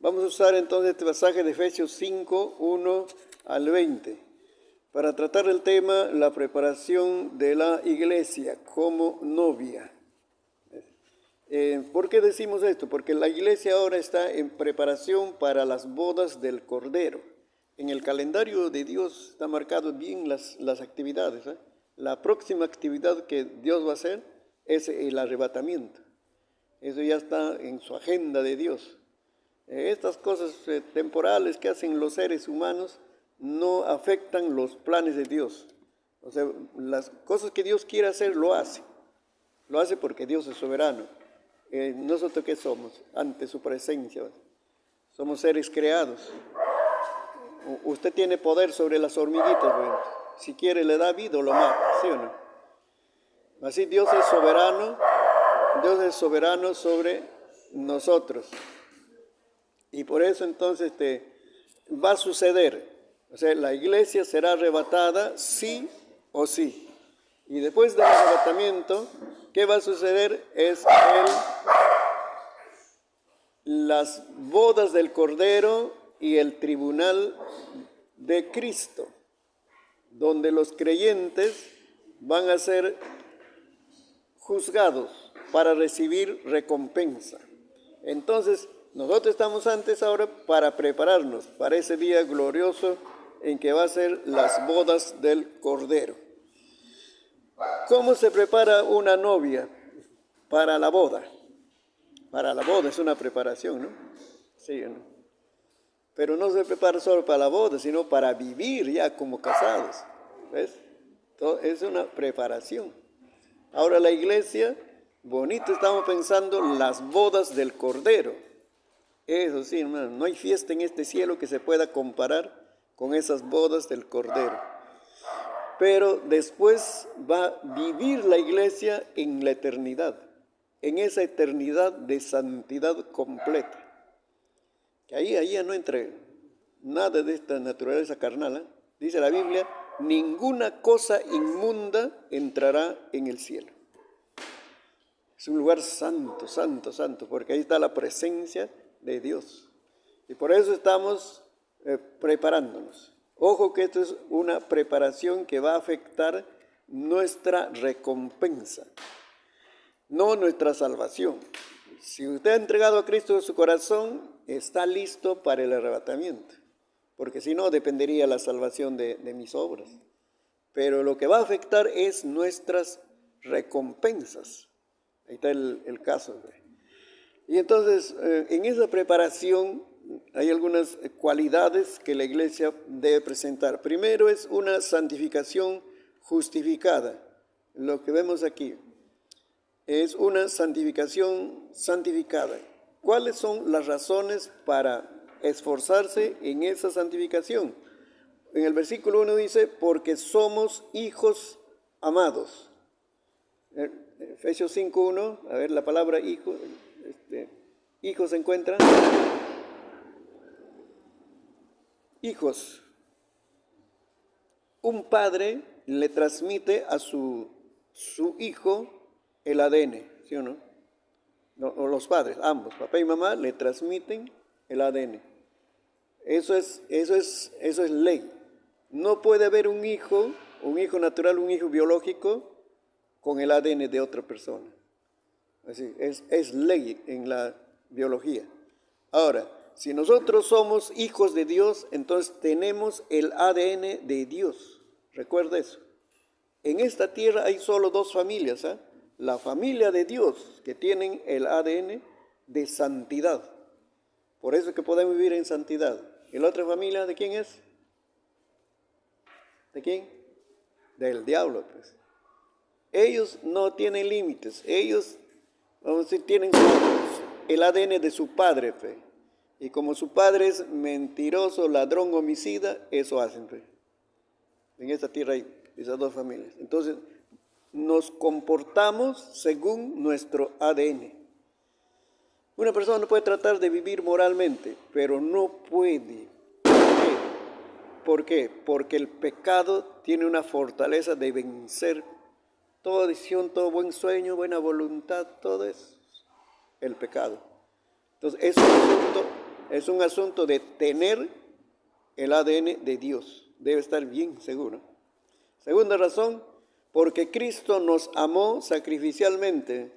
Vamos a usar entonces este pasaje de Efesios 5, 1 al 20, para tratar el tema, la preparación de la iglesia como novia. ¿Por qué decimos esto? Porque la iglesia ahora está en preparación para las bodas del Cordero. En el calendario de Dios está marcado bien las actividades. La próxima actividad que Dios va a hacer es el arrebatamiento. Eso ya está en su agenda de Dios. Estas cosas temporales que hacen los seres humanos no afectan los planes de Dios. O sea, las cosas que Dios quiere hacer lo hace. Lo hace porque Dios es soberano. ¿Nosotros qué somos ante su presencia? Somos seres creados. Usted tiene poder sobre las hormiguitas, bueno, si quiere le da vida o lo mata, ¿sí o no? Así Dios es soberano sobre nosotros. Y por eso entonces va a suceder. O sea, la iglesia será arrebatada sí o sí. Y después del arrebatamiento, ¿qué va a suceder? Es las bodas del Cordero y el tribunal de Cristo, donde los creyentes van a ser juzgados para recibir recompensa. Entonces, nosotros estamos antes ahora para prepararnos para ese día glorioso en que va a ser las bodas del Cordero. ¿Cómo se prepara una novia para la boda? Para la boda es una preparación, ¿no? Sí, ¿no? Pero no se prepara solo para la boda, sino para vivir ya como casados. ¿Ves? Es una preparación. Ahora la iglesia, bonito, estamos pensando las bodas del Cordero. Eso sí, hermano, no hay fiesta en este cielo que se pueda comparar con esas bodas del Cordero. Pero después va a vivir la iglesia en la eternidad, en esa eternidad de santidad completa. Que ahí ya no entre nada de esta naturaleza carnal. Dice la Biblia, ninguna cosa inmunda entrará en el cielo. Es un lugar santo, santo, santo, porque ahí está la presencia de Dios. Y por eso estamos preparándonos. Ojo que esto es una preparación que va a afectar nuestra recompensa, no nuestra salvación. Si usted ha entregado a Cristo en su corazón, está listo para el arrebatamiento, porque si no dependería la salvación de mis obras. Pero lo que va a afectar es nuestras recompensas. Ahí está el caso. Y entonces, en esa preparación hay algunas cualidades que la iglesia debe presentar. Primero es una santificación justificada. Lo que vemos aquí es una santificación santificada. ¿Cuáles son las razones para esforzarse en esa santificación? En el versículo 1 dice, porque somos hijos amados. Efesios 5:1, a ver, la palabra hijo, hijo se encuentra. Hijos. Un padre le transmite a su hijo el ADN, ¿sí o no? O los padres, ambos, papá y mamá, le transmiten el ADN. Eso es ley. No puede haber un hijo natural, un hijo biológico con el ADN de otra persona. Así, es ley en la biología. Ahora, si nosotros somos hijos de Dios, entonces tenemos el ADN de Dios. Recuerda eso. En esta tierra hay solo dos familias, ¿eh? La familia de Dios, que tienen el ADN de santidad. Por eso es que podemos vivir en santidad. ¿Y la otra familia de quién es? ¿De quién? Del diablo, pues. Ellos no tienen límites. Ellos, vamos a decir, tienen el ADN de su padre, pues. Y como su padre es mentiroso, ladrón, homicida, eso hacen, pues. En esta tierra hay esas dos familias. Entonces, nos comportamos según nuestro ADN. Una persona no puede tratar de vivir moralmente, pero no puede. ¿Por qué? Porque el pecado tiene una fortaleza de vencer toda decisión, todo buen sueño, buena voluntad, todo es el pecado. Entonces, es un asunto Es un asunto de tener el ADN de Dios. Debe estar bien seguro. Segunda razón, porque Cristo nos amó sacrificialmente.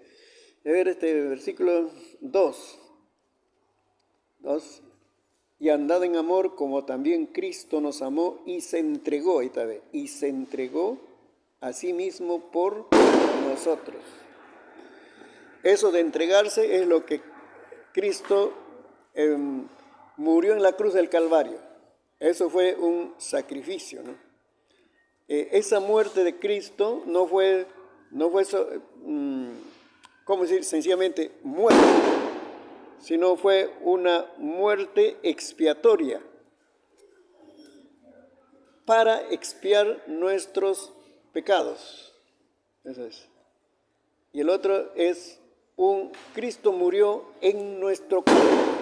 A ver este versículo 2. Y andad en amor como también Cristo nos amó y se entregó, ahí está, y se entregó a sí mismo por nosotros. Eso de entregarse es lo que Cristo murió en la cruz del Calvario. Eso fue un sacrificio, ¿no? Esa muerte de Cristo no fue ¿cómo decir? Sencillamente muerte, sino fue una muerte expiatoria para expiar nuestros pecados. Eso es. Y el otro es Cristo murió en nuestro cambio.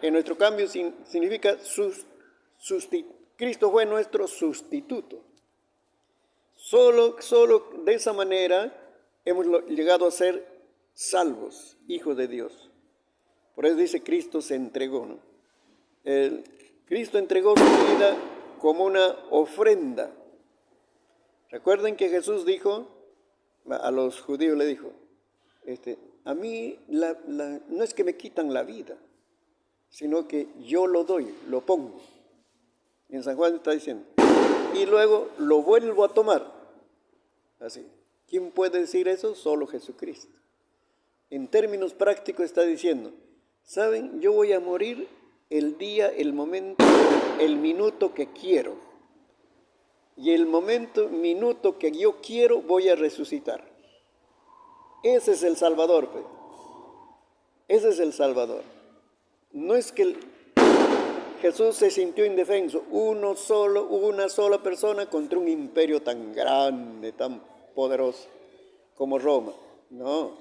En nuestro cambio significa Cristo fue nuestro sustituto. Solo de esa manera hemos llegado a ser salvos, hijos de Dios. Por eso dice Cristo se entregó, ¿no? Cristo entregó su vida como una ofrenda. Recuerden que Jesús dijo, a los judíos le dijo, a mí no es que me quitan la vida, sino que yo lo doy, lo pongo. En San Juan está diciendo, y luego lo vuelvo a tomar. Así. ¿Quién puede decir eso? Solo Jesucristo. En términos prácticos está diciendo, ¿saben? Yo voy a morir el día, el momento, el minuto que quiero. Y el minuto que yo quiero, voy a resucitar. Ese es el Salvador, pues. Ese es el Salvador. No es que Jesús se sintió indefenso, una sola persona contra un imperio tan grande, tan poderoso como Roma. No,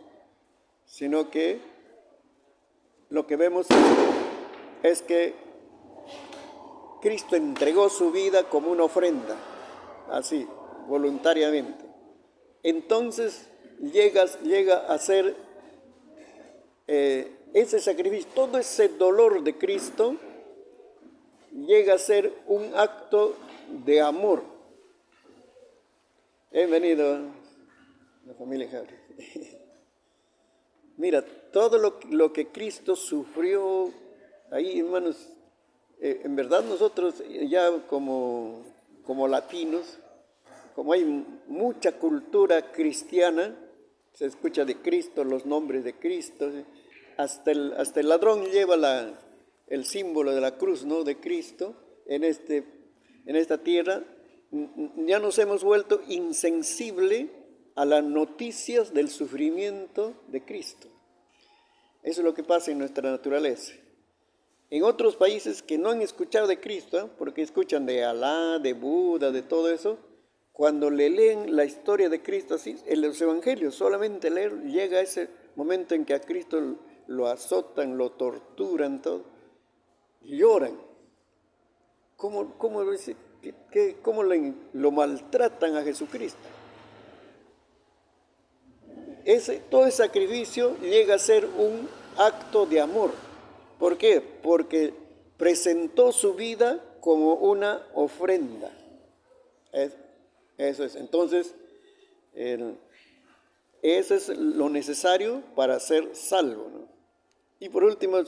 sino que lo que vemos es que Cristo entregó su vida como una ofrenda, así, voluntariamente. Entonces llega a ser ese sacrificio, todo ese dolor de Cristo llega a ser un acto de amor. Bienvenido a la familia Javi. Mira, todo lo que Cristo sufrió ahí, hermanos, en verdad nosotros ya como latinos, como hay mucha cultura cristiana, se escucha de Cristo, los nombres de Cristo, hasta el ladrón lleva el símbolo de la cruz, ¿no?, de Cristo en esta tierra. Ya nos hemos vuelto insensibles a las noticias del sufrimiento de Cristo. Eso es lo que pasa en nuestra naturaleza. En otros países que no han escuchado de Cristo, porque escuchan de Alá, de Buda, de todo eso, cuando le leen la historia de Cristo así, en los evangelios, solamente leer, llega a ese momento en que a Cristo lo azotan, lo torturan, todo, lloran. ¿Cómo lo maltratan a Jesucristo? Todo ese sacrificio llega a ser un acto de amor. ¿Por qué? Porque presentó su vida como una ofrenda. Eso es. Entonces, eso es lo necesario para ser salvo, ¿no? Y por último, el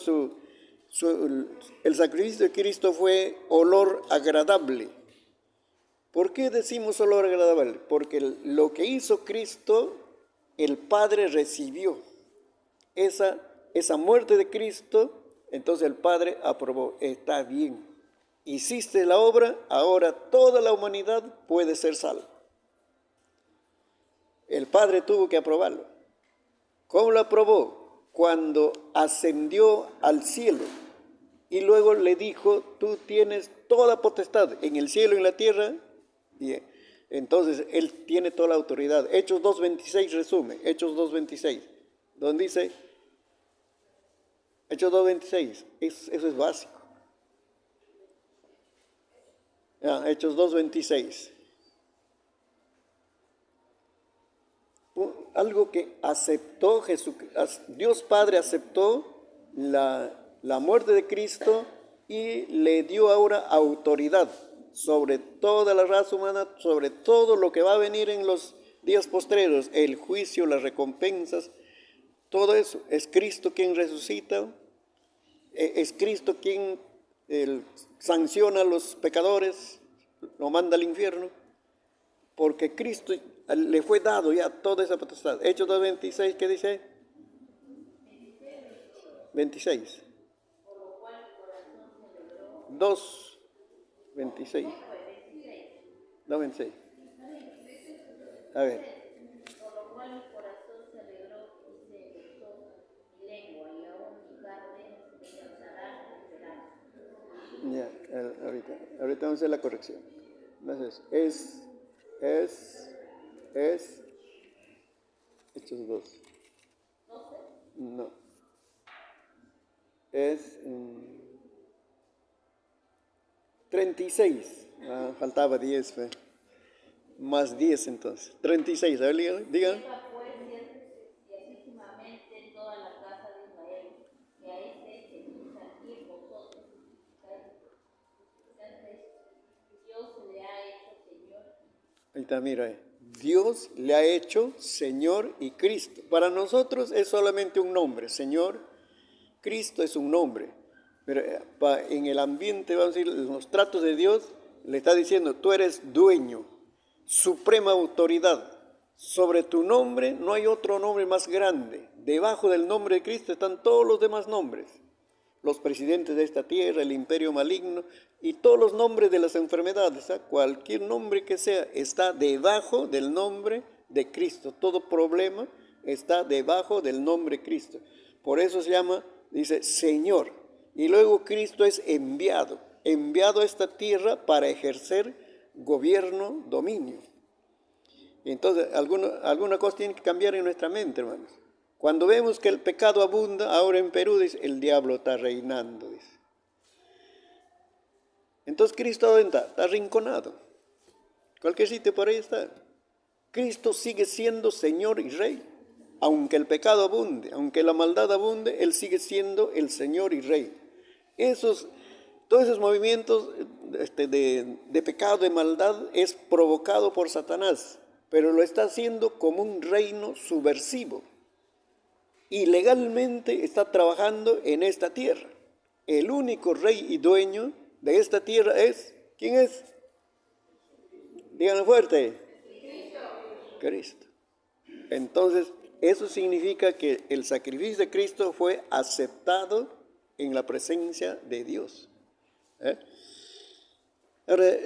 sacrificio de Cristo fue olor agradable. ¿Por qué decimos olor agradable? Porque lo que hizo Cristo, el Padre recibió. Esa muerte de Cristo, entonces el Padre aprobó, está bien. Hiciste la obra, ahora toda la humanidad puede ser salva. El Padre tuvo que aprobarlo. ¿Cómo lo aprobó? Cuando ascendió al cielo y luego le dijo, tú tienes toda potestad en el cielo y en la tierra. Bien. Entonces Él tiene toda la autoridad. Hechos 2.26 resume, Hechos 2.26, donde dice, Hechos 2.26, eso es básico. Hechos 2.26. Algo que aceptó Dios Padre aceptó la muerte de Cristo y le dio ahora autoridad sobre toda la raza humana, sobre todo lo que va a venir en los días postreros, el juicio, las recompensas, todo eso. Es Cristo quien resucita, es Cristo quien sanciona a los pecadores, lo manda al infierno, porque Cristo le fue dado ya toda esa potestad. Hechos 2:26, ¿qué dice? 26. 2:26. No, 26. A ver. Por lo cual mi corazón se alegró y se gozó mi lengua, y aún mi carne descansará de esperanza. Ya, ahorita vamos a hacer la corrección. Entonces, es, estos dos. No. Es 36. Faltaba 10, fe. Más 10 entonces. 36, a ver, digan. Sepa pues y legítimamente en toda la casa de Israel, que a este Jesús a quien vosotros crucificáis, Dios le ha hecho Señor. Ahí está, mira. Dios le ha hecho Señor y Cristo. Para nosotros es solamente un nombre. Señor, Cristo es un nombre. Pero en el ambiente, vamos a decir, en los tratos de Dios, le está diciendo, tú eres dueño, suprema autoridad. Sobre tu nombre no hay otro nombre más grande. Debajo del nombre de Cristo están todos los demás nombres. Los presidentes de esta tierra, el imperio maligno y todos los nombres de las enfermedades. Cualquier nombre que sea está debajo del nombre de Cristo. Todo problema está debajo del nombre de Cristo. Por eso se llama, dice, Señor. Y luego Cristo es enviado a esta tierra para ejercer gobierno, dominio. Entonces, alguna cosa tiene que cambiar en nuestra mente, hermanos. Cuando vemos que el pecado abunda, ahora en Perú, dice, el diablo está reinando, dice. Entonces, Cristo ¿dónde está? Está arrinconado. Cualquier sitio por ahí está. Cristo sigue siendo Señor y Rey. Aunque el pecado abunde, aunque la maldad abunde, Él sigue siendo el Señor y Rey. Todos esos movimientos de pecado, de maldad, es provocado por Satanás, pero lo está haciendo como un reino subversivo. Y legalmente está trabajando en esta tierra. El único rey y dueño de esta tierra es, ¿quién es? Díganlo fuerte. Cristo. Entonces, eso significa que el sacrificio de Cristo fue aceptado en la presencia de Dios. Ahora,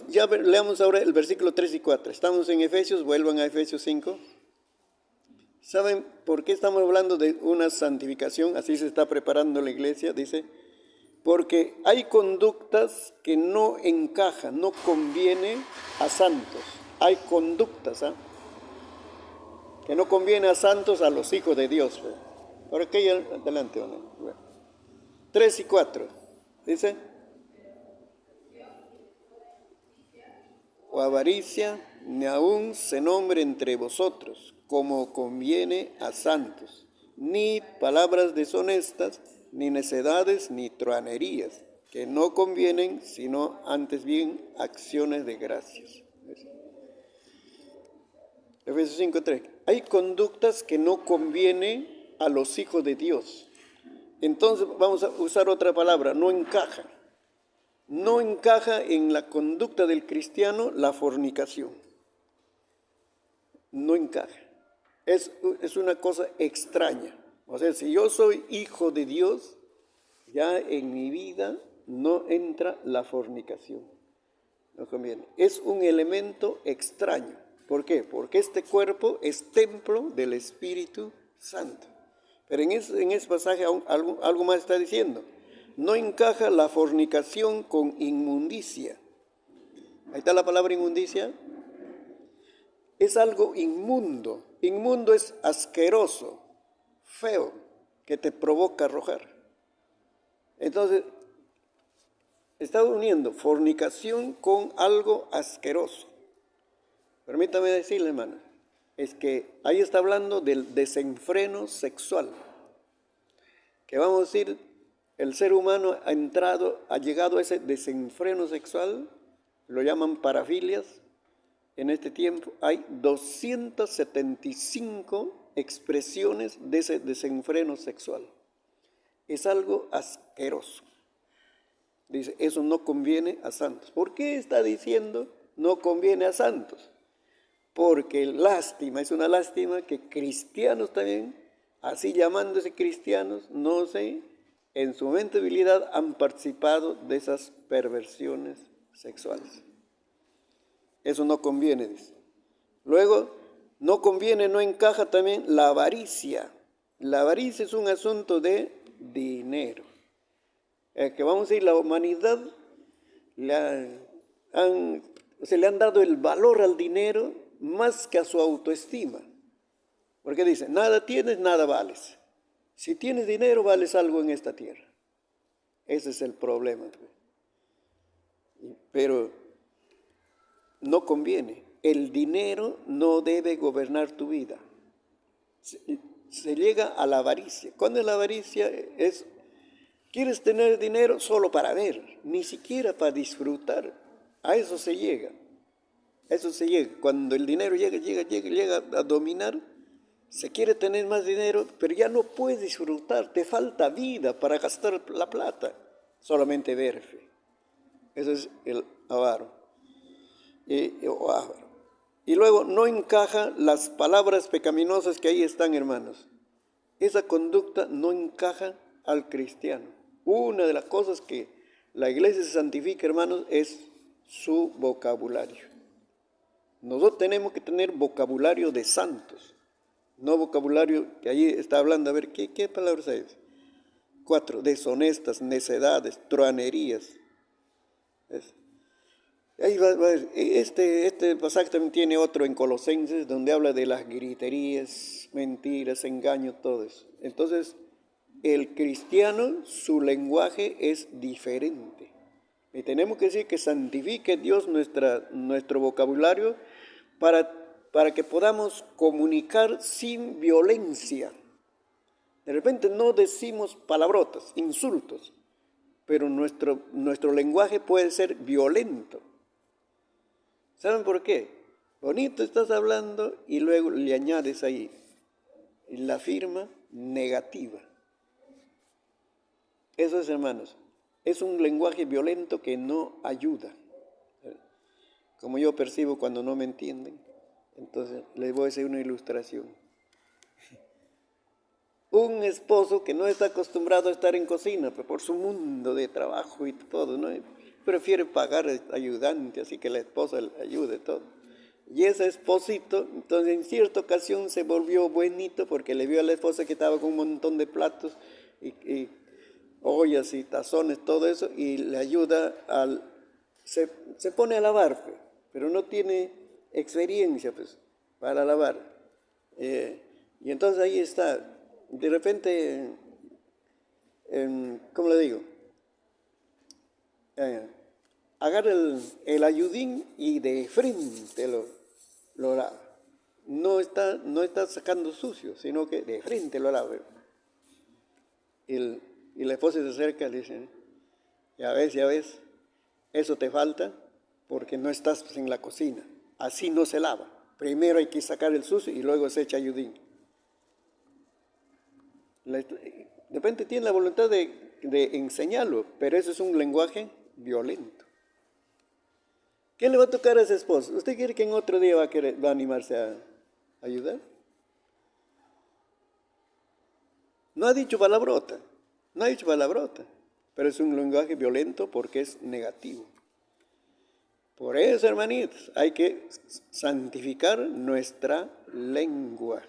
ya leamos ahora el versículo 3 y 4. Estamos en Efesios, vuelvan a Efesios 5. ¿Saben por qué estamos hablando de una santificación? Así se está preparando la iglesia, dice, porque hay conductas que no encajan, no conviene a santos. Hay conductas que no conviene a santos, a los hijos de Dios. Ahora que adelante, 3 y 4, dice, o avaricia, ni aun se nombre entre vosotros, como conviene a santos, ni palabras deshonestas, ni necedades, ni truanerías, que no convienen, sino antes bien acciones de gracias. Efesios 5:3. Hay conductas que no convienen a los hijos de Dios. Entonces vamos a usar otra palabra, no encaja. No encaja en la conducta del cristiano la fornicación. No encaja. Es una cosa extraña. O sea, si yo soy hijo de Dios, ya en mi vida no entra la fornicación. No conviene. Es un elemento extraño. ¿Por qué? Porque este cuerpo es templo del Espíritu Santo. Pero en ese pasaje algo más está diciendo. No encaja la fornicación con inmundicia. Ahí está la palabra inmundicia. Es algo inmundo. Inmundo es asqueroso, feo, que te provoca arrojar. Entonces, está uniendo fornicación con algo asqueroso. Permítame decirle, hermana, es que ahí está hablando del desenfreno sexual. que vamos a decir, el ser humano ha llegado a ese desenfreno sexual, lo llaman parafilias. En este tiempo hay 275 expresiones de ese desenfreno sexual. Es algo asqueroso. Dice, eso no conviene a santos. ¿Por qué está diciendo no conviene a santos? Porque lástima, es una lástima que cristianos también, así llamándose cristianos, no sé, en su mente y habilidad han participado de esas perversiones sexuales. Eso no conviene, dice. Luego, no conviene, no encaja también la avaricia. La avaricia es un asunto de dinero. Que vamos a decir, la humanidad le han dado el valor al dinero más que a su autoestima. Porque dice, nada tienes, nada vales. Si tienes dinero, vales algo en esta tierra. Ese es el problema. Pero no conviene. El dinero no debe gobernar tu vida. Se llega a la avaricia. ¿Cuándo es la avaricia? Quieres tener dinero solo para ver, ni siquiera para disfrutar. A eso se llega. Eso se llega. Cuando el dinero llega a dominar, se quiere tener más dinero, pero ya no puedes disfrutar. Te falta vida para gastar la plata. Solamente ver. Eso es el avaro. Y luego no encaja las palabras pecaminosas que ahí están, hermanos. Esa conducta no encaja al cristiano. Una de las cosas que la iglesia se santifica, hermanos, es su vocabulario. Nosotros tenemos que tener vocabulario de santos, no vocabulario que ahí está hablando. A ver, ¿qué palabras hay? 4, deshonestas, necedades, truanerías. Ahí este pasaje también tiene otro en Colosenses, donde habla de las griterías, mentiras, engaños, todo eso. Entonces, el cristiano, su lenguaje es diferente. Y tenemos que decir que santifique Dios nuestro vocabulario para que podamos comunicar sin violencia. De repente no decimos palabrotas, insultos, pero nuestro lenguaje puede ser violento. ¿Saben por qué? Bonito estás hablando y luego le añades ahí la firma negativa. Eso es, hermanos, es un lenguaje violento que no ayuda. Como yo percibo cuando no me entienden, entonces les voy a hacer una ilustración. Un esposo que no está acostumbrado a estar en cocina, pero por su mundo de trabajo y todo, ¿no? Prefiere pagar ayudante, así que la esposa le ayude todo. Y ese esposito, entonces en cierta ocasión se volvió buenito porque le vio a la esposa que estaba con un montón de platos y ollas y tazones, todo eso, y le ayuda se pone a lavar, pero no tiene experiencia pues, para lavar. Y entonces ahí está, de repente, ¿cómo le digo? Agarra el ayudín y de frente lo lava. No está sacando sucio, sino que de frente lo lava. Y la esposa se acerca y le dice, ya ves, eso te falta porque no estás en la cocina. Así no se lava. Primero hay que sacar el sucio y luego se echa ayudín. De repente tiene la voluntad de enseñarlo, pero eso es un lenguaje violento. ¿Qué le va a tocar a ese esposo? ¿Usted quiere que en otro día va a animarse a ayudar? No ha dicho palabrota, pero es un lenguaje violento porque es negativo. Por eso, hermanitos, hay que santificar nuestra lengua.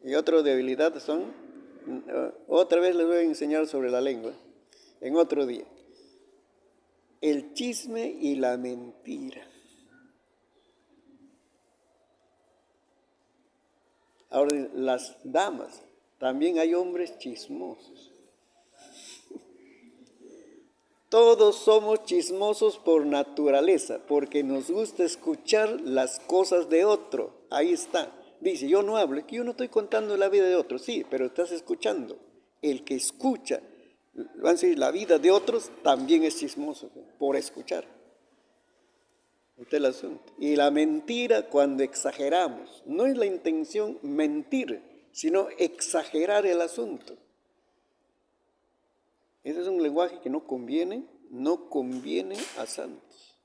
Y otra debilidad otra vez les voy a enseñar sobre la lengua, en otro día. El chisme y la mentira. Ahora, las damas, también hay hombres chismosos. Todos somos chismosos por naturaleza, porque nos gusta escuchar las cosas de otro. Ahí está. Dice, yo no hablo, que yo no estoy contando la vida de otro. Sí, pero estás escuchando. El que escucha, van a decir, la vida de otros también es chismoso, por escuchar. Este es el asunto. Y la mentira, cuando exageramos, no es la intención mentir, sino exagerar el asunto. Ese es un lenguaje que no conviene a santos.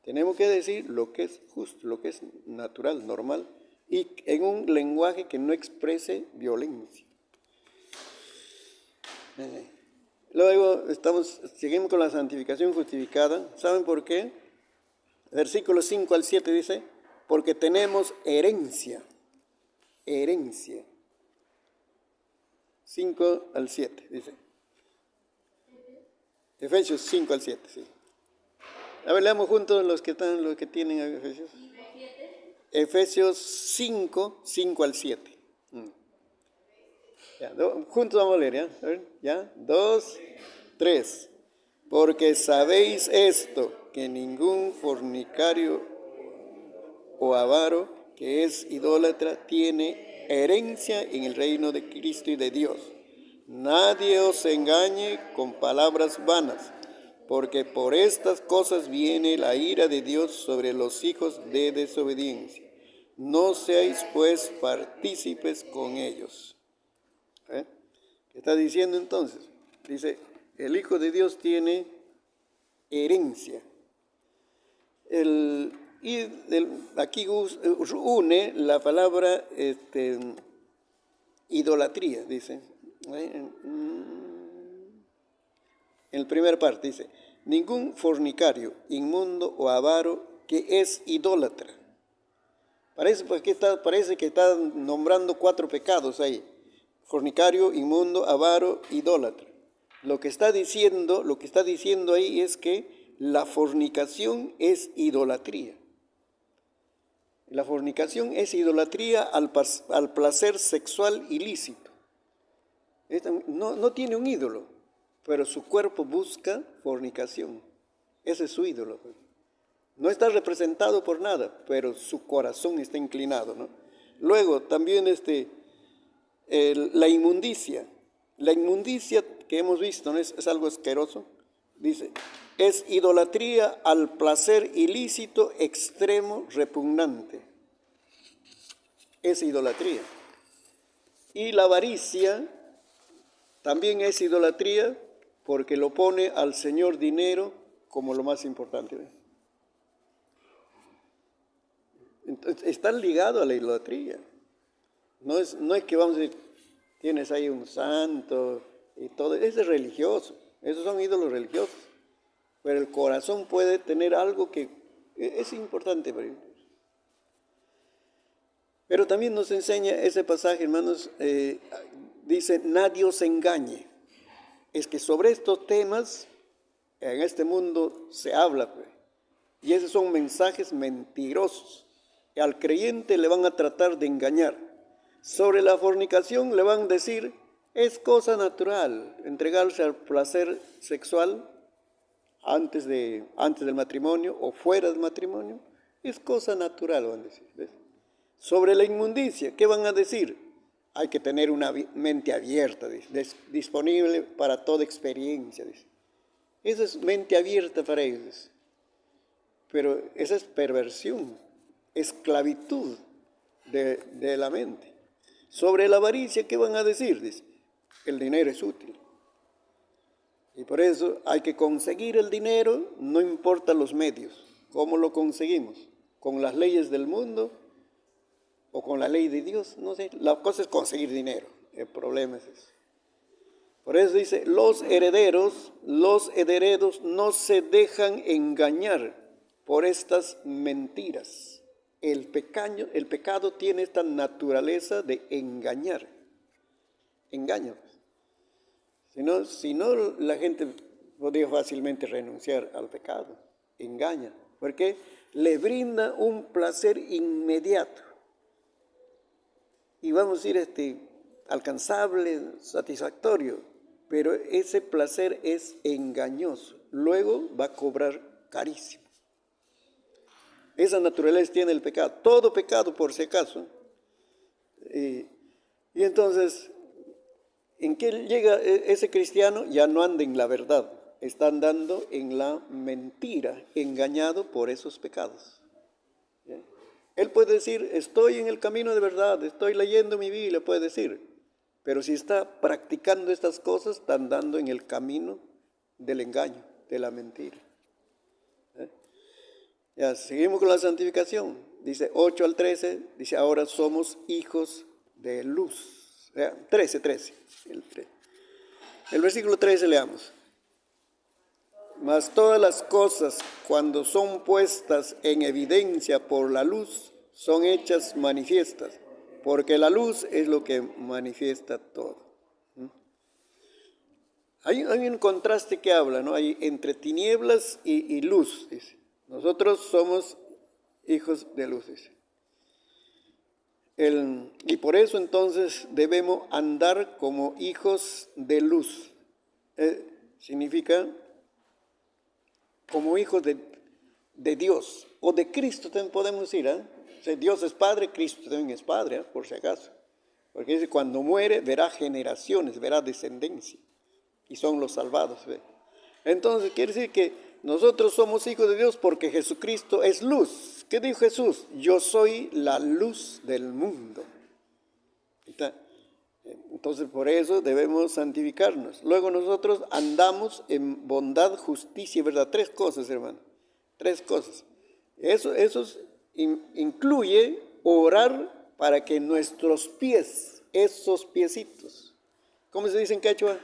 Tenemos que decir lo que es justo, lo que es natural, normal, y en un lenguaje que no exprese violencia. Luego seguimos con la santificación justificada. ¿Saben por qué? Versículos 5 al 7 dice, porque tenemos herencia. 5 al 7 dice. Efesios 5 al 7, sí. A ver, leamos juntos los que tienen Efesios. Efesios 5 al 7. Ya, juntos vamos a leer, ¿ya? A ver, ¿ya? 2, 3. Porque sabéis esto, que ningún fornicario o avaro que es idólatra tiene herencia en el reino de Cristo y de Dios. Nadie os engañe con palabras vanas, porque por estas cosas viene la ira de Dios sobre los hijos de desobediencia. No seáis pues partícipes con ellos. ¿Qué está diciendo entonces? Dice, el Hijo de Dios tiene herencia. Aquí une la palabra idolatría, dice. En la primera parte dice, ningún fornicario, inmundo o avaro que es idólatra. Parece que está nombrando 4 pecados ahí. Fornicario, inmundo, avaro, idólatra. Lo que está diciendo ahí es que la fornicación es idolatría. La fornicación es idolatría al placer sexual ilícito. No tiene un ídolo, pero su cuerpo busca fornicación. Ese es su ídolo. No está representado por nada, pero su corazón está inclinado, ¿no? Luego también la inmundicia. La inmundicia que hemos visto, ¿no? es algo asqueroso. Dice, es idolatría al placer ilícito extremo repugnante. Es idolatría. Y la avaricia también es idolatría porque lo pone al Señor dinero como lo más importante. Entonces, está ligado a la idolatría. No es que vamos a decir, tienes ahí un santo y todo, ese es religioso, esos son ídolos religiosos. Pero el corazón puede tener algo que es importante para él. Pero también nos enseña ese pasaje, hermanos, dice, nadie os engañe. Es que sobre estos temas, en este mundo se habla, pues, y esos son mensajes mentirosos. Al creyente le van a tratar de engañar. Sobre la fornicación le van a decir, es cosa natural, entregarse al placer sexual antes del matrimonio o fuera del matrimonio, es cosa natural, van a decir. ¿Ves? Sobre la inmundicia, ¿qué van a decir? Hay que tener una mente abierta, disponible para toda experiencia. Dice. Esa es mente abierta para ellos. Pero esa es perversión, esclavitud de la mente. Sobre la avaricia, ¿qué van a decir? Dice, el dinero es útil. Y por eso hay que conseguir el dinero, no importa los medios. ¿Cómo lo conseguimos? ¿Con las leyes del mundo o con la ley de Dios? No sé, la cosa es conseguir dinero. El problema es eso. Por eso dice, los herederos no se dejan engañar por estas mentiras. El pecado tiene esta naturaleza de engañar. Engaña. Si no, la gente podría fácilmente renunciar al pecado. Engaña, porque le brinda un placer inmediato. Y vamos a decir, alcanzable, satisfactorio, pero ese placer es engañoso. Luego va a cobrar carísimo. Esa naturaleza tiene el pecado. Todo pecado, por si acaso. Y entonces, ¿En qué llega ese cristiano? Ya no anda en la verdad, está andando en la mentira, engañado por esos pecados. ¿Ya? Él puede decir, estoy en el camino de verdad, estoy leyendo mi Biblia, puede decir, pero si está practicando estas cosas, está andando en el camino del engaño, de la mentira. ¿Eh? Ya, seguimos con la santificación. Dice 8 al 13, dice, ahora somos hijos de luz. 13. El versículo 13 leamos. Mas todas las cosas, cuando son puestas en evidencia por la luz, son hechas manifiestas, porque la luz es lo que manifiesta todo. Hay un contraste que habla, ¿no? Hay entre tinieblas y luz, dice. Nosotros somos hijos de luz, dice. Y por eso entonces debemos andar como hijos de luz. Significa como hijos de Dios o de Cristo también podemos decir. O sea, Dios es Padre, Cristo también es Padre, por si acaso. Porque dice, cuando muere verá generaciones, verá descendencia. Y son los salvados. ¿Ve? Entonces quiere decir que nosotros somos hijos de Dios porque Jesucristo es luz. ¿Qué dijo Jesús? Yo soy la luz del mundo. Entonces por eso debemos santificarnos. Luego nosotros andamos en bondad, justicia y verdad. 3 cosas, hermano. 3 cosas. Eso incluye orar para que nuestros pies, esos piecitos, ¿cómo se dice en quechua?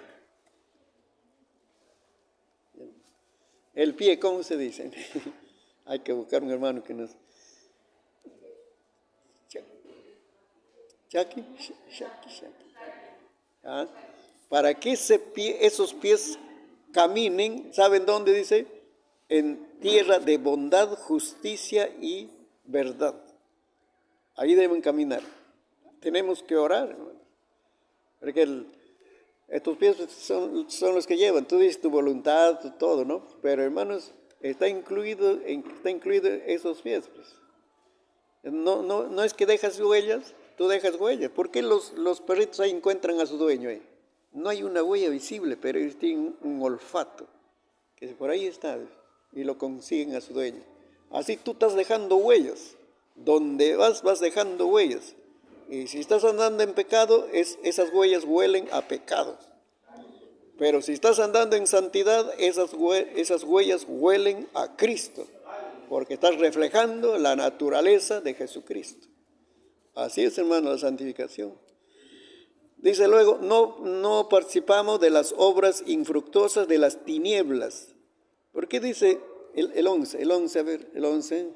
El pie, ¿cómo se dice? Hay que buscar un hermano que nos... Chaki. ¿Ah? Para que esos pies caminen, ¿saben dónde dice? En tierra de bondad, justicia y verdad. Ahí deben caminar. Tenemos que orar, hermano. Porque estos pies son los que llevan. Tú dices tu voluntad, todo, ¿no? Pero, hermanos, está incluido esos pies. Pues. No es que dejas huellas, tú dejas huellas. ¿Por qué los perritos ahí encuentran a su dueño ahí? No hay una huella visible, pero ellos tienen un olfato, que por ahí está, y lo consiguen a su dueño. Así tú estás dejando huellas. Donde vas dejando huellas. Y si estás andando en pecado, esas huellas huelen a pecado. Pero si estás andando en santidad, esas huellas huelen a Cristo, porque estás reflejando la naturaleza de Jesucristo. Así es, hermano, la santificación. Dice luego, no participamos de las obras infructuosas de las tinieblas. ¿Por qué dice el 11? El 11, a ver, el 11.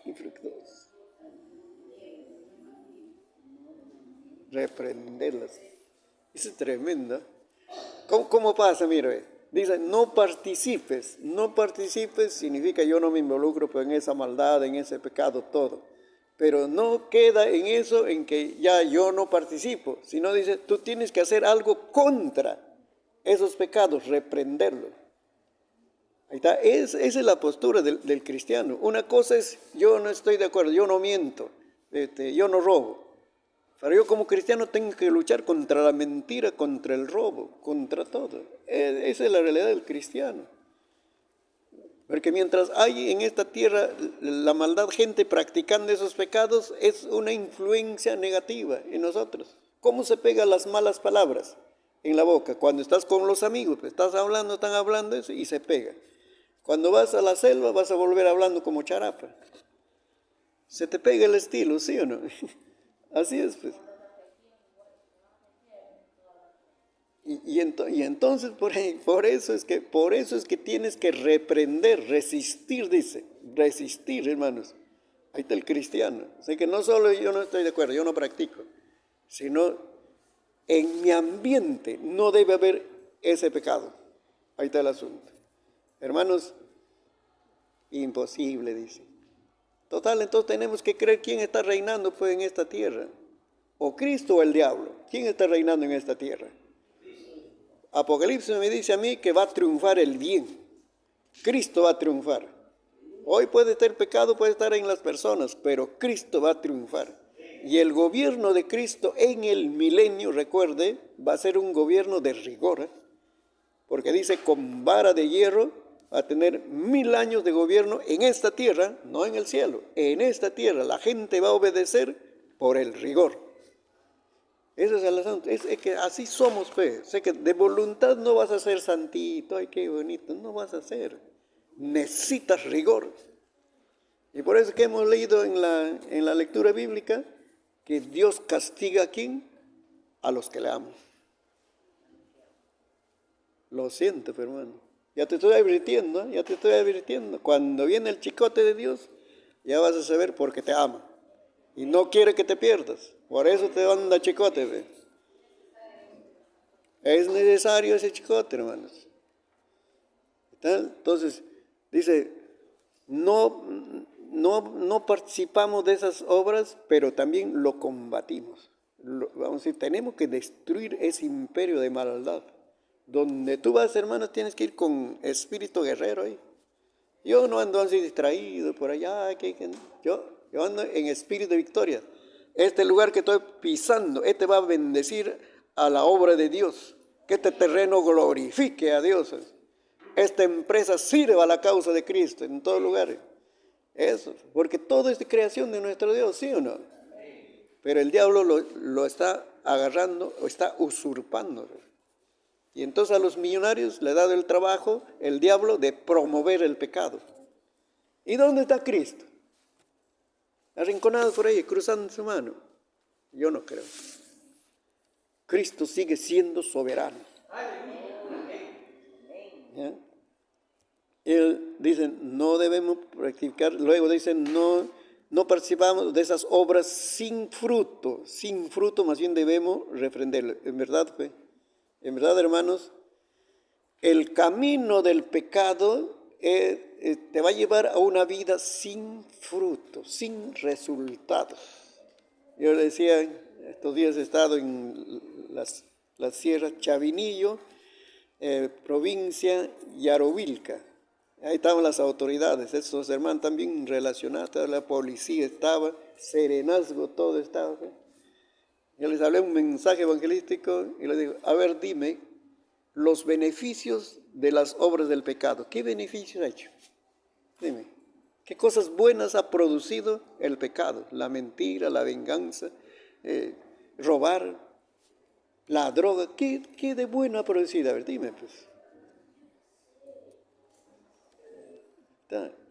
Infructuosas. Reprenderlas. Eso es tremendo. ¿Cómo pasa? Mire, dice, no participes significa yo no me involucro en esa maldad, en ese pecado, todo. Pero no queda en eso, en que ya yo no participo, sino dice, tú tienes que hacer algo contra esos pecados, reprenderlos. Ahí está, esa es la postura del cristiano. Una cosa es, yo no estoy de acuerdo, yo no miento, yo no robo. Pero yo como cristiano tengo que luchar contra la mentira, contra el robo, contra todo. Esa es la realidad del cristiano. Porque mientras hay en esta tierra la maldad, gente practicando esos pecados, es una influencia negativa en nosotros. ¿Cómo se pegan las malas palabras en la boca? Cuando estás con los amigos, pues están hablando eso y se pega. Cuando vas a la selva vas a volver hablando como charapa. Se te pega el estilo, ¿sí o no? Así es, pues. Y entonces por eso es que tienes que reprender, resistir, dice. Resistir, hermanos. Ahí está el cristiano. O sea que no solo yo no estoy de acuerdo, yo no practico, sino en mi ambiente no debe haber ese pecado. Ahí está el asunto. Hermanos, imposible, dice. Total, entonces tenemos que creer quién está reinando pues en esta tierra. O Cristo o el diablo. ¿Quién está reinando en esta tierra? Apocalipsis me dice a mí que va a triunfar el bien. Cristo va a triunfar. Hoy puede estar pecado, puede estar en las personas, pero Cristo va a triunfar. Y el gobierno de Cristo en el milenio, recuerde, va a ser un gobierno de rigor, ¿eh? Porque dice, con vara de hierro va a tener 1000 años de gobierno en esta tierra, no en el cielo, en esta tierra. La gente va a obedecer por el rigor. Eso es el asunto, es que así somos, pues. Sé que de voluntad no vas a ser santito, ay, qué bonito, no vas a ser. Necesitas rigor. Y por eso que hemos leído en la lectura bíblica que Dios castiga a quién, a los que le aman. Lo siento, hermano. Ya te estoy advirtiendo, ¿eh? Ya te estoy advirtiendo. Cuando viene el chicote de Dios, ya vas a saber porque te ama. Y no quiere que te pierdas. Por eso te manda chicote, ¿ve? Es necesario ese chicote, hermanos. Entonces, dice, no participamos de esas obras, pero también lo combatimos. Vamos a decir, tenemos que destruir ese imperio de maldad. Donde tú vas, hermanos, tienes que ir con espíritu guerrero ahí. Yo no ando así distraído por allá. Yo ando en espíritu de victoria. Este lugar que estoy pisando, este va a bendecir a la obra de Dios. Que este terreno glorifique a Dios. Esta empresa sirva a la causa de Cristo en todos lugares. Eso, porque todo es de creación de nuestro Dios, ¿sí o no? Pero el diablo lo está agarrando o está usurpando. Y entonces a los millonarios le ha dado el trabajo, el diablo, de promover el pecado. ¿Y dónde está Cristo? Arrinconado por ahí, cruzando su mano. Yo no creo. Cristo sigue siendo soberano. ¿Ya? Él dice, no debemos practicar, luego dicen, no participamos de esas obras sin fruto, más bien debemos refrenderlo. En verdad, hermanos, el camino del pecado te va a llevar a una vida sin fruto, sin resultados. Yo le decía, estos días he estado en la Sierra Chavinillo, provincia Yarovilca. Ahí estaban las autoridades, esos hermanos también relacionados, la policía estaba, serenazgo, todo estaba. Yo les hablé un mensaje evangelístico y les digo, a ver, dime los beneficios de las obras del pecado. ¿Qué beneficios ha hecho? Dime, ¿qué cosas buenas ha producido el pecado? La mentira, la venganza, robar, la droga. ¿Qué de bueno ha producido? A ver, dime pues.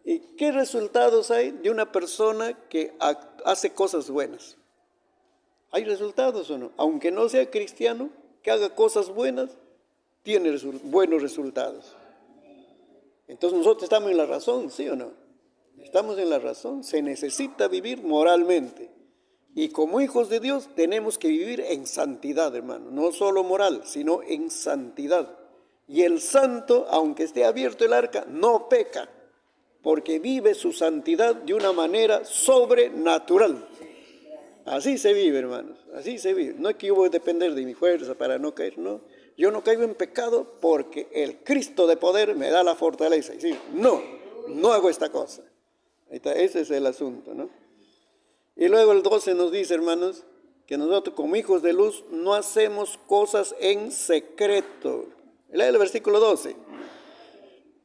¿Y qué resultados hay de una persona que hace cosas buenas? ¿Hay resultados o no? Aunque no sea cristiano, que haga cosas buenas, tiene buenos resultados. Entonces nosotros estamos en la razón, ¿sí o no? Estamos en la razón. Se necesita vivir moralmente. Y como hijos de Dios tenemos que vivir en santidad, hermano. No solo moral, sino en santidad. Y el santo, aunque esté abierto el arca, no peca, porque vive su santidad de una manera sobrenatural. Así se vive, hermanos, así se vive. No es que yo voy a depender de mi fuerza para no caer, no. Yo no caigo en pecado porque el Cristo de poder me da la fortaleza. Y sí, no hago esta cosa. Ahí está, ese es el asunto, ¿no? Y luego el 12 nos dice, hermanos, que nosotros como hijos de luz no hacemos cosas en secreto. Lee el versículo 12.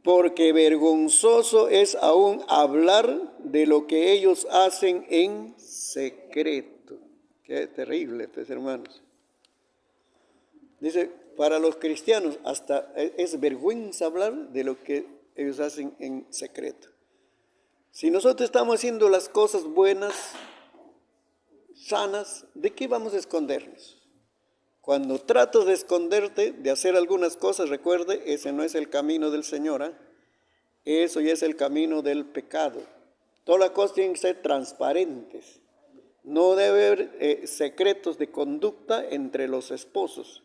Porque vergonzoso es aún hablar de lo que ellos hacen en secreto. Qué terrible, pues, hermanos. Dice, para los cristianos hasta es vergüenza hablar de lo que ellos hacen en secreto. Si nosotros estamos haciendo las cosas buenas, sanas, ¿de qué vamos a escondernos? Cuando tratas de esconderte, de hacer algunas cosas, recuerde, ese no es el camino del Señor, ¿eh? Eso ya es el camino del pecado. Todas las cosas tienen que ser transparentes. No debe haber secretos de conducta entre los esposos.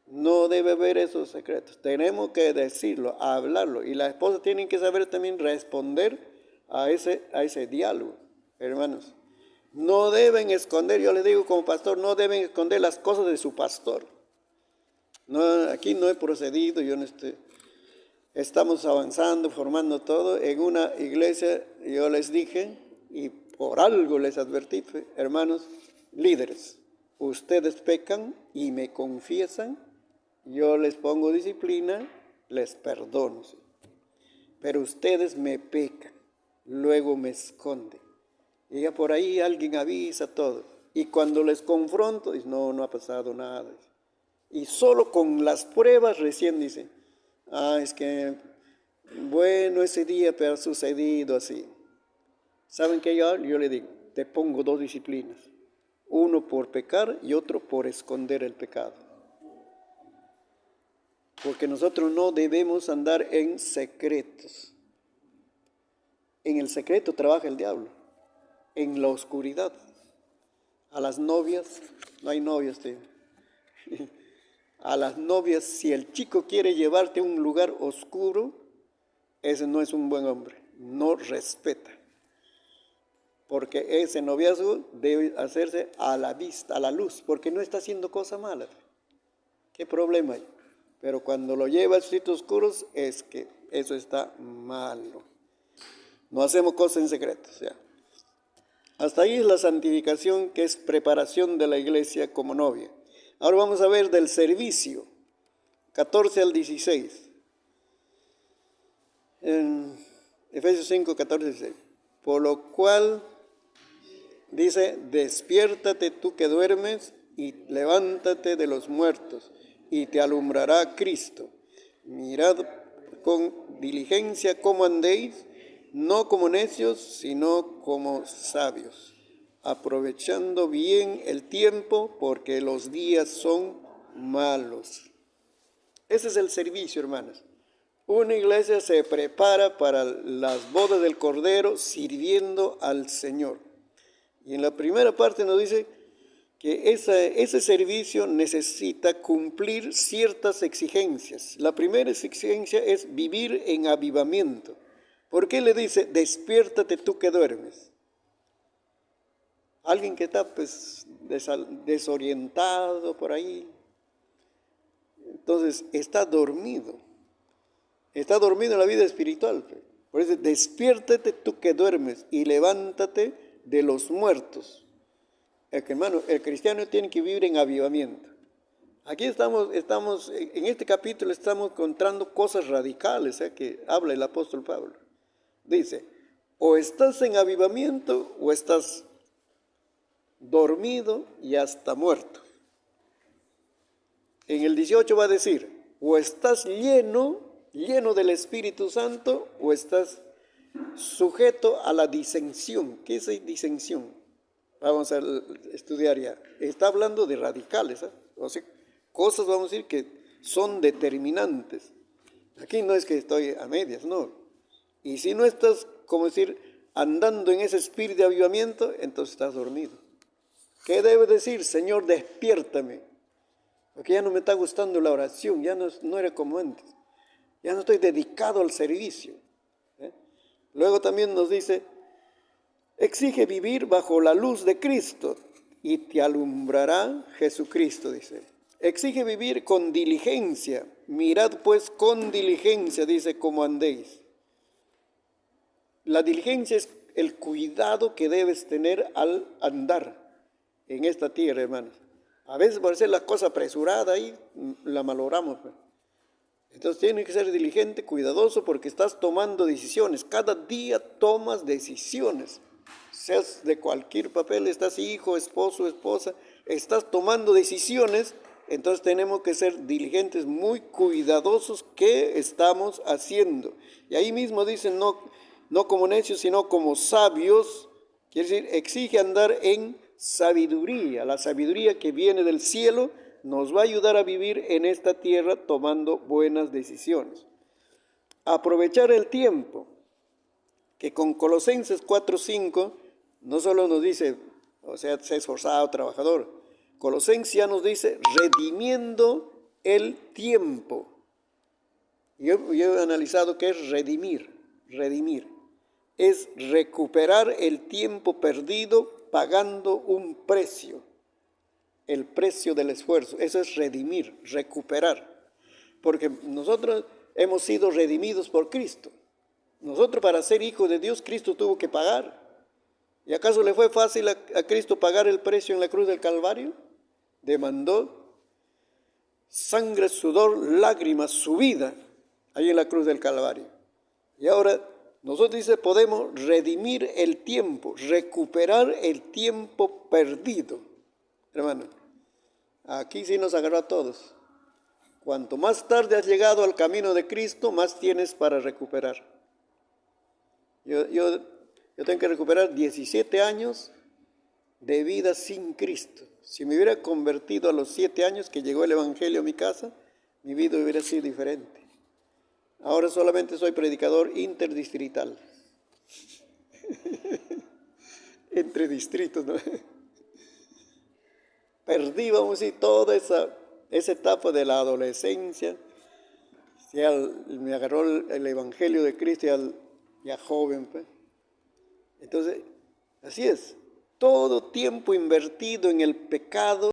No debe haber esos secretos. Tenemos que decirlo, hablarlo. Y las esposas tienen que saber también responder a ese diálogo, hermanos. No deben esconder, yo les digo como pastor, no deben esconder las cosas de su pastor. No, aquí no he procedido, estamos avanzando, formando todo. En una iglesia yo les dije, y por algo les advertí, hermanos, líderes, ustedes pecan y me confiesan, yo les pongo disciplina, les perdono. ¿Sí? Pero ustedes me pecan, luego me esconden. Y ya por ahí alguien avisa todo. Y cuando les confronto, dicen, no, no ha pasado nada. Y solo con las pruebas recién dicen, es que, bueno, ese día te ha sucedido así. ¿Saben qué yo le digo? Te pongo dos disciplinas. Uno por pecar y otro por esconder el pecado. Porque nosotros no debemos andar en secretos. En el secreto trabaja el diablo. En la oscuridad. A las novias, no hay novias, tío. A las novias, si el chico quiere llevarte a un lugar oscuro, ese no es un buen hombre, no respeta. Porque ese noviazgo debe hacerse a la vista, a la luz, porque no está haciendo cosa mala. ¿Qué problema hay? Pero cuando lo lleva a sitios oscuros, es que eso está malo. No hacemos cosas en secreto. O sea, hasta ahí es la santificación, que es preparación de la iglesia como novia. Ahora vamos a ver del servicio, 14 al 16. En Efesios 5, 14 al 16. Por lo cual dice, despiértate tú que duermes y levántate de los muertos y te alumbrará Cristo. Mirad con diligencia cómo andéis, no como necios, sino como sabios, aprovechando bien el tiempo, porque los días son malos. Ese es el servicio, hermanas. Una iglesia se prepara para las bodas del Cordero sirviendo al Señor. Y en la primera parte nos dice que ese servicio necesita cumplir ciertas exigencias. La primera exigencia es vivir en avivamiento. ¿Por qué le dice, despiértate tú que duermes? Alguien que está pues desorientado por ahí, entonces está dormido en la vida espiritual. Por eso, despiértate tú que duermes y levántate de los muertos. Hermano, el cristiano tiene que vivir en avivamiento. Aquí estamos en este capítulo estamos encontrando cosas radicales que habla el apóstol Pablo. Dice, o estás en avivamiento o estás dormido y hasta muerto. En el 18 va a decir, o estás lleno del Espíritu Santo, o estás sujeto a la disensión. ¿Qué es disensión? Vamos a estudiar ya. Está hablando de radicales, o sea, cosas, vamos a decir, que son determinantes. Aquí no es que estoy a medias, no. Y si no estás, como decir, andando en ese espíritu de avivamiento, entonces estás dormido. ¿Qué debe decir? Señor, despiértame. Porque ya no me está gustando la oración, ya no era como antes. Ya no estoy dedicado al servicio. Luego también nos dice, exige vivir bajo la luz de Cristo y te alumbrará Jesucristo, dice. Exige vivir con diligencia. Mirad pues con diligencia, dice, cómo andéis. La diligencia es el cuidado que debes tener al andar en esta tierra, hermanos. A veces por hacer la cosa apresurada ahí, la malogramos. Entonces tienes que ser diligente, cuidadoso, porque estás tomando decisiones. Cada día tomas decisiones. Seas de cualquier papel, estás hijo, esposo, esposa, estás tomando decisiones. Entonces tenemos que ser diligentes, muy cuidadosos qué estamos haciendo. Y ahí mismo dicen, no como necios, sino como sabios. Quiere decir, exige andar en sabiduría. La sabiduría que viene del cielo nos va a ayudar a vivir en esta tierra tomando buenas decisiones. Aprovechar el tiempo, que con Colosenses 4:5 no solo nos dice, o sea, sé esforzado, trabajador. Colosenses ya nos dice, redimiendo el tiempo. Yo he analizado qué es redimir. Es recuperar el tiempo perdido pagando un precio. El precio del esfuerzo. Eso es redimir, recuperar. Porque nosotros hemos sido redimidos por Cristo. Nosotros, para ser hijos de Dios, Cristo tuvo que pagar. ¿Y acaso le fue fácil a Cristo pagar el precio en la cruz del Calvario? Demandó sangre, sudor, lágrimas, su vida ahí en la cruz del Calvario. Y ahora nosotros dice podemos redimir el tiempo, recuperar el tiempo perdido. Hermano, aquí sí nos agarró a todos. Cuanto más tarde has llegado al camino de Cristo, más tienes para recuperar. Yo tengo que recuperar 17 años de vida sin Cristo. Si me hubiera convertido a los 7 años que llegó el Evangelio a mi casa, mi vida hubiera sido diferente. Ahora solamente soy predicador interdistrital. Entre distritos, ¿no? Perdí, vamos a decir, toda esa etapa de la adolescencia. Ya me agarró el Evangelio de Cristo ya joven, pues. Entonces, así es. Todo tiempo invertido en el pecado